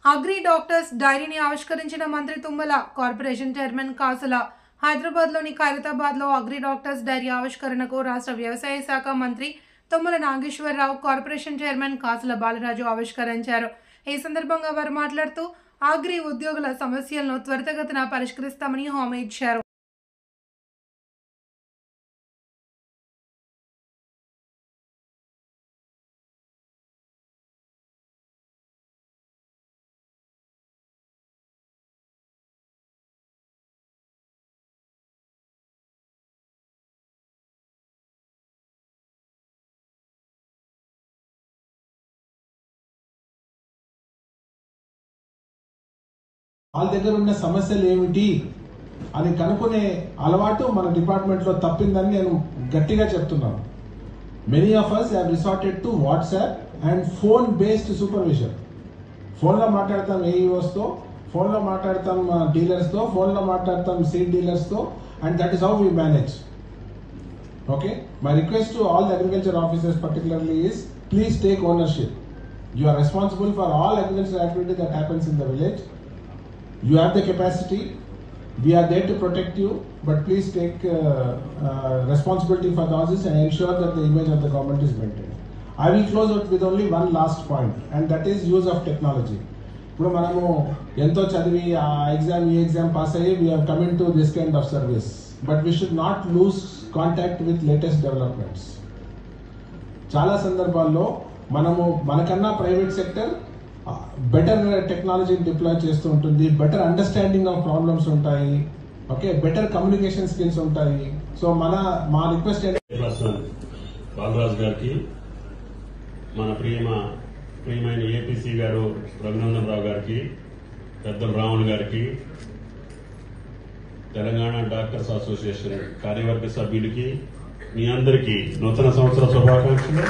Agri doctors డైరీని ఆవిష్కరించిన మంత్రి తుమ్మల. కార్పొరేషన్ చైర్మన్ కాసుల. హైదరాబాద్లోని ఖైరతాబాద్లో అగ్రి డాక్టర్స్ డైరీ ఆవిష్కరణకు రాష్ట్ర వ్యవసాయ శాఖ మంత్రి తుమ్మల నాగేశ్వరరావు, కార్పొరేషన్ చైర్మన్ కాసుల బాలరాజు ఆవిష్కరించారు. ఈ సందర్భంగా వారు మాట్లాడుతూ అగ్రి ఉద్యోగుల సమస్యలను త్వరితగతిన పరిష్కరిస్తామని హామీ ఇచ్చారు. వాళ్ళ దగ్గర ఉన్న సమస్యలు ఏమిటి అని కనుక్కునే అలవాటు మన డిపార్ట్మెంట్ లో తప్పిందని నేను గట్టిగా చెప్తున్నాను. Many of us have resorted to WhatsApp and phone based supervision. Phone లో మాట్లాడతాం AEOs తో, ఫోన్ లో మాట్లాడతాం డీలర్స్ తో, ఫోన్ లో మాట్లాడతాం సీడ్ డీలర్స్ తో, and that is how we manage. Okay, my request to all the agriculture officers particularly is please take ownership. You are responsible for all agricultural activity that happens in the village. You have the capacity, we are there to protect you, but please take responsibility for the office and ensure that the image of the government is maintained. I will close out with only one last point, and that is use of technology. ఇప్పుడు మనము ఎంతో చదివి ఆ exam ఈ exam pass అయ్యి we have come into this kind of service, but we should not lose contact with latest developments. చాలా సందర్భాల్లో మనము మనకన్నా ప్రైవేట్ సెక్టర్ బెటర్ టెక్నాలజీని డిప్లాయ్ చేస్తూ ఉంటుంది, బెటర్ అండర్స్టాండింగ్ ఆఫ్ ప్రాబ్లమ్స్ ఉంటాయి, ఓకే, బెటర్ కమ్యూనికేషన్ స్కిల్స్ ఉంటాయి. సో మా రిక్వెస్ట్ బాలరాజు గారికి, మన ప్రియమైన ఏపీసీ గారు రఘునందన్ రావు గారికి, పెద్దల రాములు గారికి, తెలంగాణ డాక్టర్స్ అసోసియేషన్ కార్యవర్గ సభ్యులకి, మీ అందరికీ నూతన సంవత్సర శుభాకాంక్షలు.